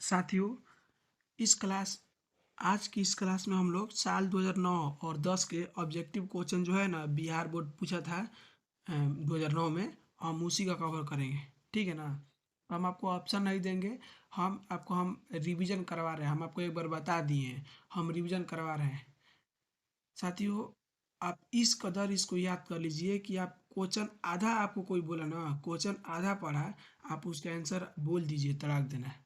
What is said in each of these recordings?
साथियों, इस क्लास आज की इस क्लास में हम लोग साल 2009 और 10 के ऑब्जेक्टिव क्वेश्चन जो है ना बिहार बोर्ड पूछा था 2009 में, हम उसी का कवर करेंगे। ठीक है ना। हम आपको ऑप्शन नहीं देंगे, हम रिवीजन करवा रहे हैं। हम आपको एक बार बता दिए हैं, हम रिवीजन करवा रहे हैं। साथियों, आप इस कदर इसको याद कर लीजिए कि आप क्वेश्चन आधा आपको कोई बोला ना, क्वेश्चन आधा पढ़ा, आप उसका आंसर बोल दीजिए, तड़ाक देना है।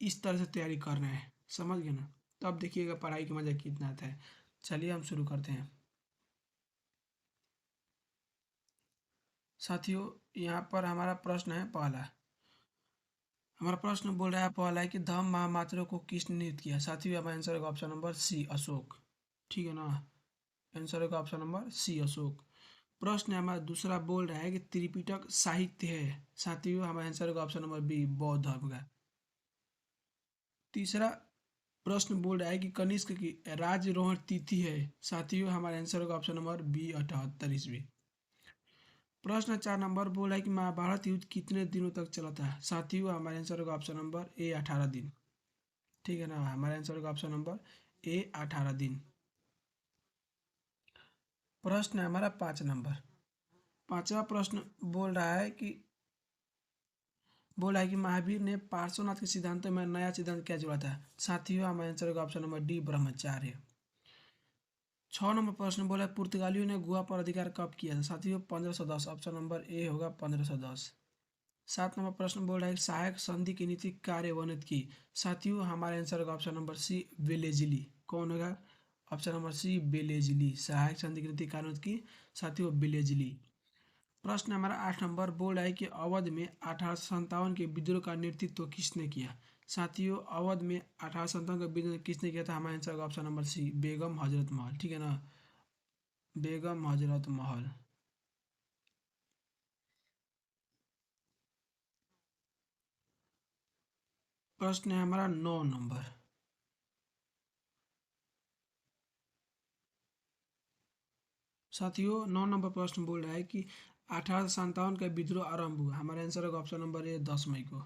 इस तरह से तैयारी कर रहे हैं, समझ गए ना। तो अब देखिएगा पढ़ाई का मज़ा कितना आता है। चलिए हम शुरू करते हैं। साथियों, यहाँ पर हमारा प्रश्न है पहला। हमारा प्रश्न बोल रहा है पहला है कि धम्म महामात्रा को किसने नियुक्त किया। साथियों, हमारा आंसर होगा ऑप्शन नंबर सी, अशोक। ठीक है ना। आंसर होगा ऑप्शन नंबर सी, अशोक। प्रश्न हमारा दूसरा बोल रहा है कि त्रिपिटक साहित्य है। साथियों, हमारा आंसर होगा ऑप्शन नंबर बी, बौद्ध धर्म का। तीसरा प्रश्न बोल रहा है कि कनिष्क की राज्यरोहण तिथि है। साथियों, हमारा आंसर होगा ऑप्शन नंबर बी, 78 ईस्वी। प्रश्न 4 नंबर बोल रहा है कि महाभारत युद्ध कितने दिनों तक चला था। साथियों, हमारा आंसर होगा ऑप्शन नंबर ए, 18 दिन। ठीक है ना। हमारा आंसर होगा ऑप्शन नंबर ए, 18 दिन। प्रश्न है हमारा 5 नंबर। पांचवा प्रश्न बोल रहा है कि महावीर ने पार्श्वनाथ के सिद्धांतों में नया सिद्धांत क्या जोड़ा था। साथियों, हमारा आंसर होगा ऑप्शन नंबर डी, ब्रह्मचार्य। 6 नंबर प्रश्न बोला है पुर्तगालियों ने गोवा पर अधिकार कब किया था। साथियों, 1510। ऑप्शन नंबर ए होगा 1510। 7 नंबर प्रश्न बोल रहा है सहायक संधि की नीति कार्यान्वित की। साथियों, हमारा आंसर होगा ऑप्शन नंबर सी, बेलेजली। कौन होगा? ऑप्शन नंबर सी, बेलेजली। सहायक संधि की नीति कार्यान्वित की, साथियों, बेलेजली। प्रश्न हमारा 8 नंबर बोल रहा है कि अवध में 1857 के विद्रोह का नेतृत्व किसने किया। साथियों, अवध में 1857 का विद्रोह किसने किया था। हमारा आंसर होगा ऑप्शन नंबर सी, बेगम हजरत महल। ठीक है ना। बेगम हजरत महल। प्रश्न है हमारा 9 नंबर। साथियों, 9 नंबर प्रश्न बोल रहा है कि 1857 का विद्रोह आरंभ हुआ। हमारा आंसर होगा ऑप्शन नंबर ए, 10 मई को।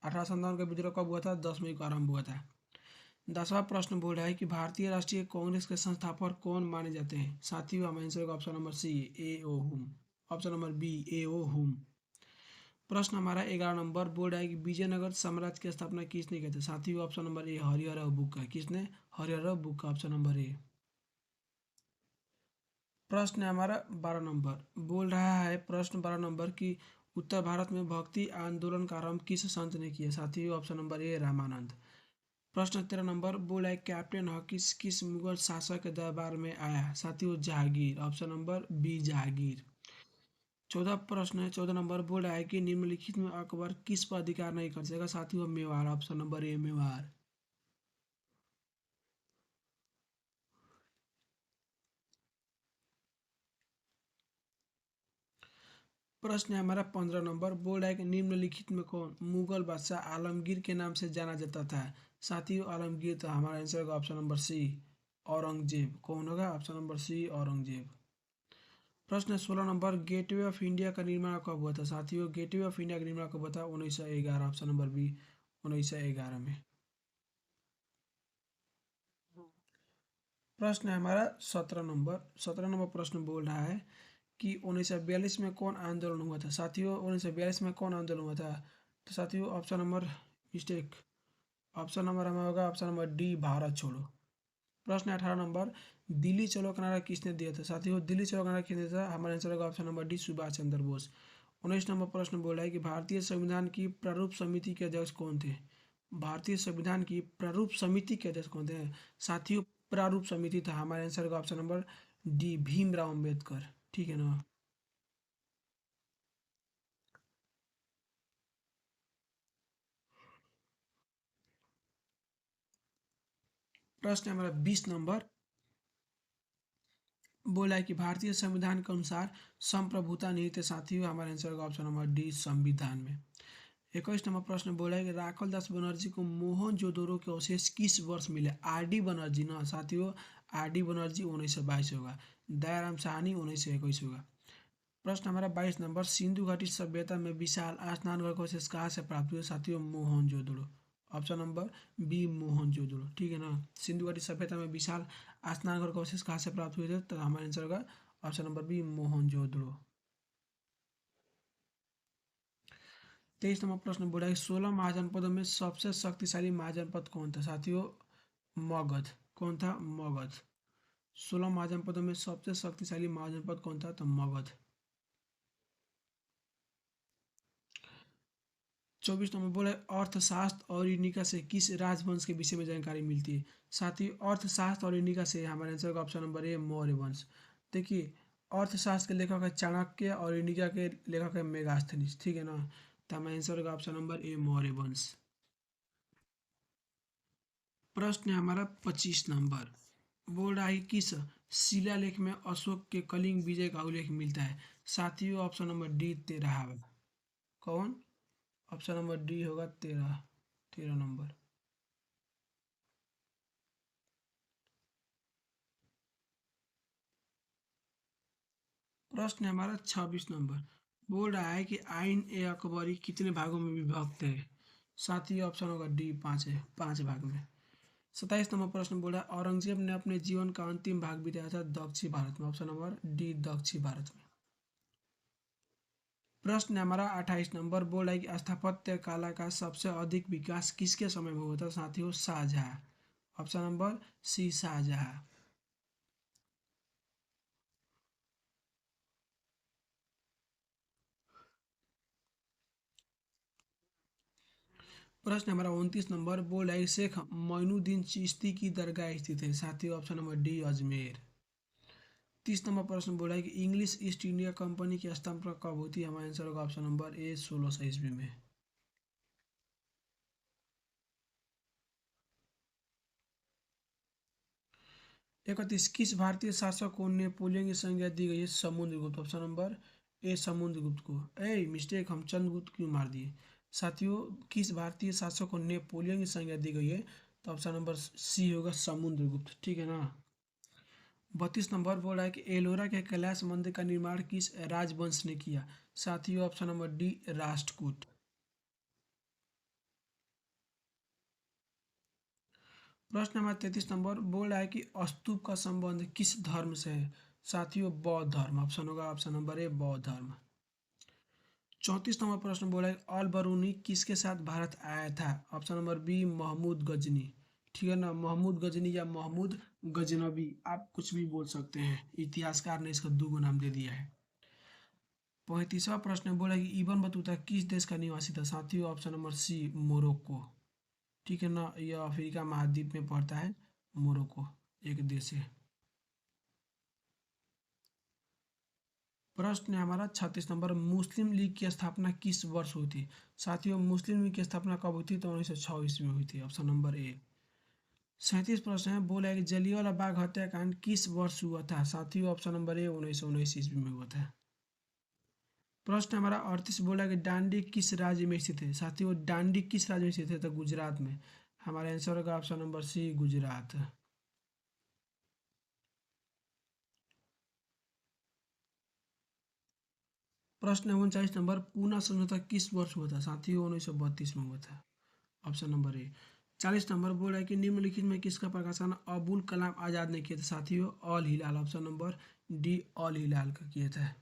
1857 का विद्रोह कब हुआ था? 10 मई को आरंभ हुआ था। 10वां प्रश्न बोल रहा है कि भारतीय राष्ट्रीय कांग्रेस के संस्थापक कौन माने जाते हैं। साथियों, हमारा आंसर होगा ऑप्शन नंबर सी, ए ओ हुम। ऑप्शन नंबर बी, ए ओ हुम। प्रश्न हमारा 11 नंबर बोल रहा है कि विजयनगर साम्राज्य की स्थापना किसने की थी। साथियों, option number A, Harihara Bukka. किसने? Harihara Bukka. Option number A. प्रश्न है हमारा 12 नंबर। बोल रहा है प्रश्न 12 नंबर की उत्तर भारत में भक्ति आंदोलन का आरंभ किस संत ने किया। साथियों, ऑप्शन नंबर ए, रामानंद। प्रश्न 13 नंबर बोला है कैप्टन हॉकिस किस मुगल शासक के दरबार में आया। साथियों, Jahangir. Option number B, Jahangir. 14 number बोल रहा है कि निम्नलिखित में अकबर किस पर अधिकार नहीं कर सकेगा। साथियों, मेवाड़। ऑप्शन नंबर ए, मेवाड़। प्रश्न है हमारा 15 नंबर। बोल रहा है कि निम्नलिखित में कौन मुगल बादशाह आलमगीर के नाम से जाना जाता था। साथियों, आलमगीर था। हमारा आंसर होगा ऑप्शन नंबर सी, औरंगजेब। कौन होगा? Option number C, Aurangzeb. प्रश्न 16 नंबर। गेटवे ऑफ इंडिया का निर्माण कब हुआ था। साथियों, गेटवे ऑफ इंडिया का निर्माण कब हुआ था? 1911। ऑप्शन नंबर बी, 1911 में। प्रश्न है हमारा 17 नंबर। 17 नंबर प्रश्न बोल रहा है कि 1942 में कौन आंदोलन हुआ था। साथियों, 1942 में कौन आंदोलन हुआ था? तो साथियों, option number mistake. Option number हमारा होगा ऑप्शन नंबर डी, भारत छोड़ो। प्रश्न 18 नंबर। दिल्ली चलो का नारा किसने दिया था। साथियों, दिल्ली चलो का नारा किसने दिया था? हमारा आंसर होगा option number D, Subhash Chandra Bose. 19 number प्रश्न बोला है कि भारतीय संविधान की प्रारूप समिति के अध्यक्ष कौन थे। भारतीय संविधान की प्रारूप समिति के अध्यक्ष कौन थे? साथियों, प्रारूप समिति था। हमारा आंसर होगा option number D, Bhimrao Ambedkar. ठीक है ना। प्रश्न हमारा 20 नंबर। बोला है कि भारतीय संविधान के अनुसार संप्रभुता निहित है। साथियों, हमारा आंसर होगा ऑप्शन नंबर डी, संविधान में। 21 नंबर प्रश्न बोला है कि राखल दास बनर्जी को मोहनजोदड़ो के अवशेष किस वर्ष मिले। आर डी बनर्जी ना। साथियों, आर डी बनर्जी 1922 होगा। दयाराम साहनी 1921 होगा। प्रश्न हमारा 22 नंबर, सिंधु घाटी सभ्यता में विशाल स्नानघर का अवशेष कहाँ से प्राप्त हुए? साथियों Mohenjodaro. Option number B Mohenjodaro. ठीक है ना। सिंधु घाटी सभ्यता में विशाल स्नानघर का अवशेष कहाँ से प्राप्त हुए थे? तो हमारा आंसर होगा option number B Mohenjodaro. 23 number प्रश्न बोला है 16 महाजनपदों में सबसे शक्तिशाली महाजनपद कौन था? साथियों मगध। कौन था? मगध। 16 महाजनपदों में सबसे शक्तिशाली महाजनपद कौन था? तो मगध। 24 नंबर बोला है अर्थशास्त्र और यूनिका से किस राजवंश के विषय में जानकारी मिलती है? साथियों अर्थशास्त्र और यूनिका से हमारे आंसर का ऑप्शन नंबर ए मौर्य वंश। देखिए अर्थशास्त्र के लेखक है चाणक्य और यूनिका के लेखक है मेगास्थनीज। ठीक है ना। तो हमारा आंसर का ऑप्शन नंबर ए मौर्य वंश। प्रश्न है हमारा 25 नंबर, बोल रहा है किस शिलालेख में अशोक के कलिंग विजय का उल्लेख मिलता है? साथियों ऑप्शन नंबर डी 13। कौन? ऑप्शन नंबर डी होगा 13। 13 नंबर। प्रश्न है हमारा 26 नंबर, बोल रहा है कि आइन ए अकबरी कितने भागों में विभक्त है? साथियों ऑप्शन होगा डी 5 है, 5 भाग में। 27 नंबर प्रश्न बोला औरंगजेब ने अपने जीवन का अंतिम भाग बिताया था दक्षिण भारत में। ऑप्शन नंबर डी दक्षिण भारत में। प्रश्न हमारा 28 नंबर बोला है कि स्थापत्य कला का सबसे अधिक विकास किसके समय में हुआ था? साथियों Shahjahan. Option number C Shahjahan. प्रश्न हमारा 29 नंबर बोला है शेख मोइनुद्दीन चिश्ती की दरगाह स्थित है? साथियों option number D Ajmer. 30 number प्रश्न बोला है कि इंग्लिश ईस्ट इंडिया कंपनी की स्थापना कब हुई थी? हमारा आंसर होगा ऑप्शन नंबर ए 1600 ईस्वी में। 31 किस भारतीय शासक को नेपोलियन की संज्ञा दी गई है? Samudragupta. Option number A Samudragupta को। ए मिस्टेक, हम चंद्रगुप्त क्यों मार दिए? साथियों किस भारतीय शासक को नेपोलियन की संज्ञा दी गई है? तो ऑप्शन नंबर सी होगा समुद्रगुप्त। ठीक है ना। 32 नंबर बोल रहा है कि एलोरा के कैलाश मंदिर का निर्माण किस राजवंश ने किया? साथियों ऑप्शन नंबर डी राष्ट्रकूट। प्रश्न नंबर 33 नंबर बोल रहा है कि स्तूप का संबंध किस धर्म से है? साथियों बौद्ध धर्म। ऑप्शन होगा ऑप्शन नंबर ए बौद्ध धर्म। 34 नंबर प्रश्न बोला है अल बरूनी किसके साथ भारत आया था? Option number B Mahmud Ghazni. ठीक है ना। महमूद गजनी या महमूद गजनबी, आप कुछ भी बोल सकते हैं, इतिहासकार ने इसका दो नाम दे दिया है। 35वां प्रश्न बोला है कि इबन बतूता किस देश का निवासी था? साथियों ऑप्शन नंबर सी मोरक्को। ठीक है ना। यह अफ्रीका महाद्वीप में पड़ता है। मोरक्को एक देश है। प्रश्न है हमारा 36 नंबर, मुस्लिम लीग की स्थापना किस वर्ष हुई थी? साथियों मुस्लिम लीग की स्थापना कब हुई थी? तो 1906 ईस्वी में हुई थी। ऑप्शन नंबर ए। 37 प्रश्न है बोला है कि जलियांवाला बाग हत्याकांड किस वर्ष हुआ था? साथियों ऑप्शन नंबर ए 1919 ईस्वी में हुआ था। प्रश्न हमारा 38 बोला कि डांडी किस राज्य में स्थित है? साथियों डांडी किस राज्य में स्थित है? तो गुजरात में। हमारा आंसर होगा ऑप्शन नंबर सी गुजरात। प्रश्न 39 नंबर, पूना समझौता किस वर्ष हुआ था? साथियों 1932 में हुआ था। ऑप्शन नंबर ए। 40 नंबर बोल रहा है कि निम्नलिखित में किसका प्रकाशन अबुल कलाम आजाद ने किया था? साथियों ऑल हिलाल। ऑप्शन नंबर डी ऑल हिलाल का किया था।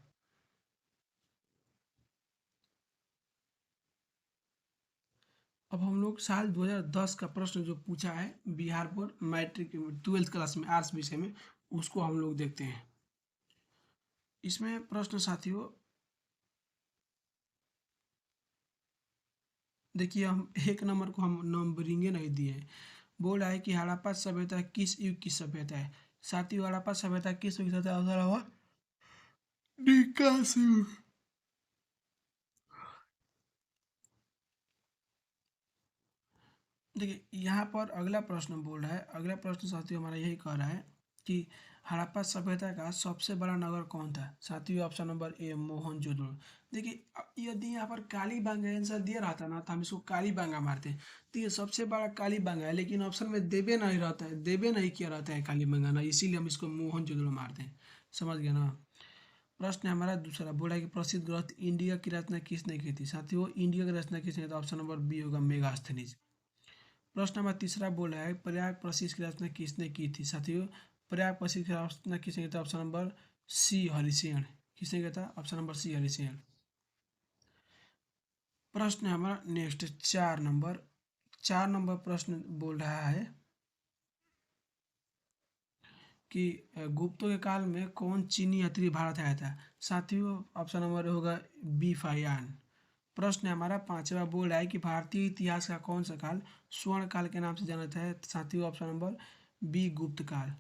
अब हम लोग साल 2010 का प्रश्न जो पूछा है Bihar board matric 12th class में आर्ट्स विषय में, उसको हम लोग देखते हैं। इसमें प्रश्न साथियों देखिए, हम 1 नंबर को हम नंबरिंगे नहीं दिए हैं। बोल रहा है कि हड़प्पा सभ्यता किस युग की सभ्यता है? साथियों हड़प्पा सभ्यता किस युग की सभ्यता हुआ? विकास युग। देखिए यहाँ पर अगला प्रश्न बोल रहा है, अगला प्रश्न साथियों हमारा यही कह रहा है कि हड़प्पा सभ्यता का सबसे बड़ा नगर कौन था? साथियों ऑप्शन नंबर ए मोहनजोदड़ो। देखिए यदि यहाँ पर कालीबंगा आंसर दिया रहता ना तो हम इसको कालीबंगा मारते हैं। देखिए सबसे बड़ा कालीबंगा है, लेकिन ऑप्शन में देवे नहीं रहता है, देवे नहीं किया रहता है कालीबंगा ना, इसीलिए हम इसको मोहनजोदड़ो मारते हैं। समझ गया ना। प्रश्न है हमारा दूसरा, बोला है कि प्रसिद्ध ग्रंथ इंडिया की रचना किसने की थी। साथियों इंडिया की रचना किसने की थी, ऑप्शन नंबर बी होगा मेगास्थनीज। प्रश्न नंबर तीसरा बोला है प्रयाग प्रसिद्ध की रचना किसने की थी। साथियों प्रयाग प्रसिद्ध की रचना किसने की थी, ऑप्शन नंबर सी हरिसेन। किसने किया था, ऑप्शन नंबर सी हरिसेन। प्रश्न है हमारा नेक्स्ट 4 नंबर। 4 नंबर प्रश्न बोल रहा है कि गुप्तों के काल में कौन चीनी यात्री भारत आया था। साथियों ऑप्शन नंबर होगा बी फायान। प्रश्न है हमारा 5वां बोल रहा है कि भारतीय इतिहास का कौन सा काल स्वर्ण काल के नाम से जाना जाता है। साथियों ऑप्शन नंबर बी गुप्त काल।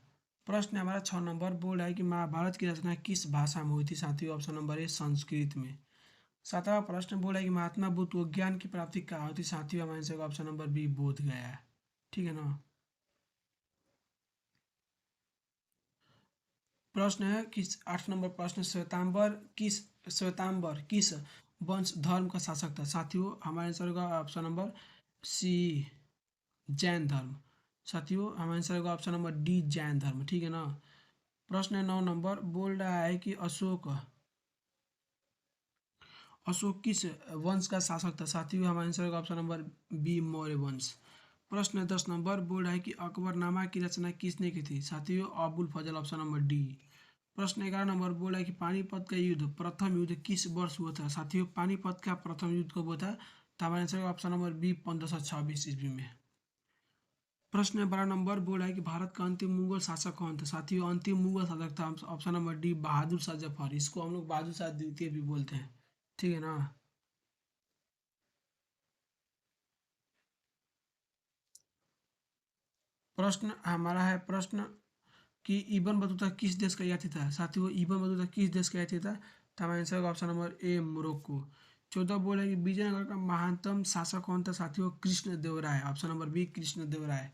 प्रश्न है हमारा 6 नंबर बोल रहा है कि महाभारत की रचना किस भाषा में हुई थी। साथियों ऑप्शन नंबर ए संस्कृत में। 7वां प्रश्न बोल रहा है कि महात्मा बुद्ध को ज्ञान की प्राप्ति कहाँ होती। साथियों हमारे आंसर ऑप्शन नंबर बी बोध गया है। ठीक है ना। प्रश्न है कि 8 नंबर प्रश्न, श्वेतांबर किस वंश धर्म का शासक था। साथियों हमारे आंसर होगा ऑप्शन नंबर सी जैन धर्म। साथियों हमारे आंसर होगा ऑप्शन नंबर डी जैन धर्म। ठीक है ना। प्रश्न है 9 नंबर बोल रहा है कि अशोक अशोक किस वंश का शासक था। साथियों हमारा आंसर होगा ऑप्शन नंबर बी मौर्य वंश। प्रश्न है 10 नंबर बोल रहा है कि अकबरनामा की रचना किसने की थी। साथियों अबुल फजल, ऑप्शन नंबर डी। प्रश्न 11 नंबर बोला है कि पानीपत का युद्ध प्रथम युद्ध किस वर्ष हुआ था। साथियों पानीपत का प्रथम युद्ध कब हुआ था, तो हमारे आंसर ऑप्शन नंबर बी 1526 ईस्वी में। प्रश्न 12 नंबर बोला है कि भारत का अंतिम मुगल शासक कौन था। साथियों अंतिम मुगल शासक था option number D Bahadur Shah Zafar. इसको हम लोग बहादुर शाह द्वितीय भी बोलते हैं। ठीक है ना। प्रश्न हमारा है प्रश्न कि इबन बतूता किस देश का यात्री था। साथियों इबन बतूता किस देश का यात्री था, तो हमारा आंसर होगा ऑप्शन नंबर ए मोरक्को। 14 बोला कि विजयनगर का महानतम शासक कौन था। साथियों कृष्ण देव राय, ऑप्शन नंबर बी कृष्ण देव राय।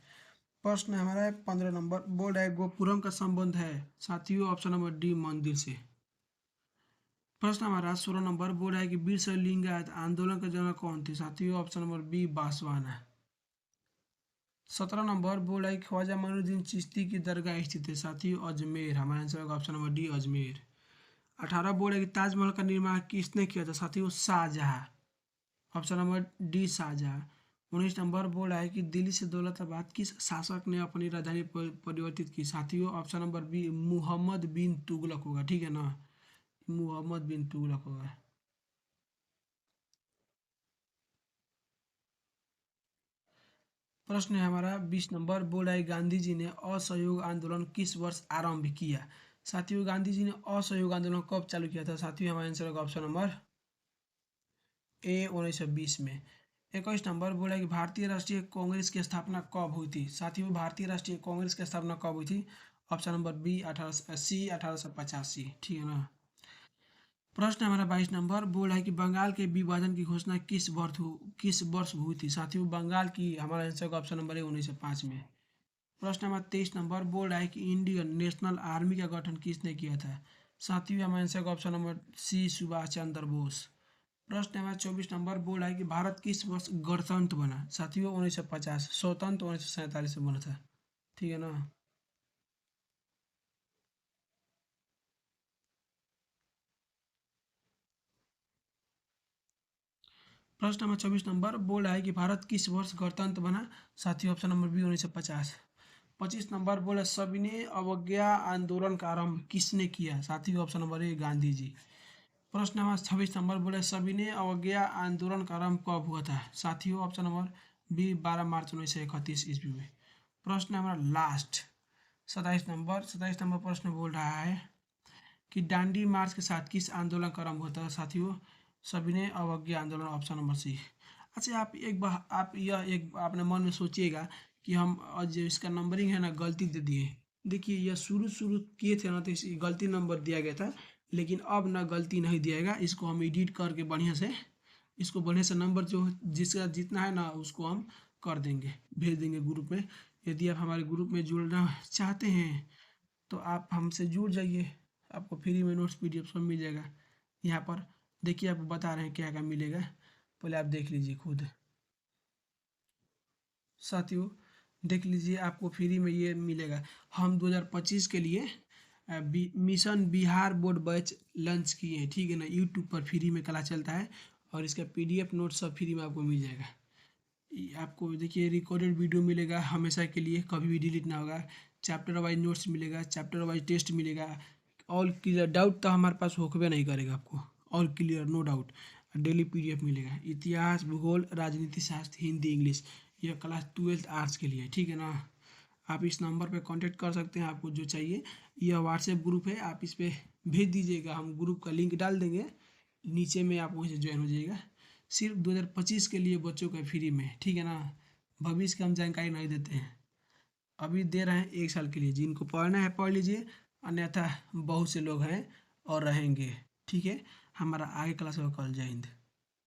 प्रश्न हमारा है 15 नंबर बोल रहा है गोपुरम का संबंध है। साथियों ऑप्शन नंबर डी मंदिर से। प्रश्न हमारा 16 नंबर बोल रहा है कि बीर शैव लिंगायत आंदोलन के जनक कौन थे। साथियों ऑप्शन नंबर बी बासवाना। 17 नंबर बोल रहा है कि ख्वाजा माइनुद्दीन चिश्ती की दरगाह स्थित है। साथियों अजमेर, हमारा आंसर होगा ऑप्शन नंबर डी अजमेर। 18 बोल रहा है कि ताजमहल का निर्माण किसने किया था। साथियों Shahjahan, option number D Shahjahan. 19 number बोल रहा है कि दिल्ली से दौलताबाद किस शासक ने अपनी राजधानी परिवर्तित की। साथियों ऑप्शन नंबर बी मुहम्मद बिन तुगलक होगा। ठीक है ना, मुहम्मद बिन तुगलक होगा। प्रश्न है हमारा 20 नंबर बोल रहा है गांधी जी ने असहयोग आंदोलन किस वर्ष आरंभ किया। साथियों गांधी जी ने असहयोग आंदोलन कब चालू किया था। साथियों हमारा आंसर होगा ऑप्शन नंबर ए 1920 में। 21 नंबर बोला कि भारतीय राष्ट्रीय कांग्रेस की स्थापना कब हुई थी। साथियों भारतीय राष्ट्रीय कांग्रेस की स्थापना कब हुई थी, ऑप्शन नंबर बी 1885। ठीक है ना। प्रश्न हमारा 22 नंबर बोला है कि बंगाल के विभाजन की घोषणा किस वर्ष हुई थी। साथियों बंगाल की हमारा आंसर का ऑप्शन नंबर है 1905 में। प्रश्न नंबर 23 नंबर बोल रहा है कि इंडियन नेशनल आर्मी का गठन किसने किया था। साथियों हमारा आंसर का ऑप्शन नंबर सी सुभाष चंद्र बोस। प्रश्न नंबर 24 नंबर बोल रहा है कि भारत किस वर्ष गणतंत्र बना। साथियों 1950, स्वतंत्र 1947 में बना था। ठीक है ना। प्रश्न नंबर 24 नंबर बोल रहा है कि भारत किस वर्ष गणतंत्र बना। साथियों ऑप्शन नंबर बी 1950। 25 नंबर बोला सविनय अवज्ञा आंदोलन का आरंभ किसने किया। साथियों ऑप्शन नंबर ए गांधी जी। प्रश्न नंबर 26 नंबर बोले सविनय अवज्ञा आंदोलन का आरंभ कब हुआ था। साथियों ऑप्शन नंबर बी 12 मार्च 1931 ईस्वी में। प्रश्न नंबर लास्ट 27 नंबर प्रश्न बोल रहा है कि दांडी मार्च के साथ किस आंदोलन का आरंभ होता है। साथियों सविनय अवज्ञा आंदोलन, ऑप्शन नंबर सी। अच्छा आप एक बार आप यह एक अपने मन में सोचिएगा कि हम जो इसका नंबरिंग है ना गलती दे दिए। देखिए यह शुरू शुरू किए थे ना तो इस गलती नंबर दिया गया था, लेकिन अब ना गलती नहीं दिएगा। इसको हम एडिट करके बढ़िया से इसको बढ़िया से नंबर जो जिसका जितना है ना उसको हम कर देंगे, भेज देंगे ग्रुप में। यदि आप हमारे ग्रुप में जुड़ना चाहते हैं तो आप हमसे जुड़ जाइए। आपको फ्री में नोट्स पीडीएफ सब मिल जाएगा। यहाँ पर देखिए आपको बता रहे हैं क्या क्या मिलेगा, पहले आप देख लीजिए खुद। साथियों देख लीजिए आपको फ्री में ये मिलेगा। हम 2025 के लिए mission Bihar board batch lunch किए हैं, ठीक है ना। यूट्यूब पर फ्री में क्लास चलता है और इसका PDF नोट सब फ्री में आपको मिल जाएगा। आपको देखिए रिकॉर्डेड वीडियो मिलेगा हमेशा के लिए, कभी भी डिलीट ना होगा। चैप्टर वाइज नोट्स मिलेगा, चैप्टर वाइज टेस्ट मिलेगा। ऑल क्लियर, डाउट तो हमारे पास होकबे नहीं करेगा आपको, all clear no doubt. Daily PDF मिलेगा, इतिहास, भूगोल, राजनीति शास्त्र, हिंदी, इंग्लिश। यह क्लास 12th आर्ट्स के लिए है, ठीक है ना। आप इस नंबर पे कांटेक्ट कर सकते हैं आपको जो चाहिए। यह व्हाट्सएप ग्रुप है, आप इस पर भेज दीजिएगा, हम ग्रुप का लिंक डाल देंगे नीचे में, आप वहीं से ज्वाइन हो जाइएगा। सिर्फ 2025 के लिए बच्चों का फ्री में, ठीक है ना। भविष्य की हम जानकारी नहीं देते हैं, अभी दे रहे हैं 1 साल के लिए। जिनको पढ़ना है पढ़ लीजिए, अन्यथा बहुत से लोग हैं और रहेंगे, ठीक है। हमारा आगे क्लास होगा कल। जय हिंद।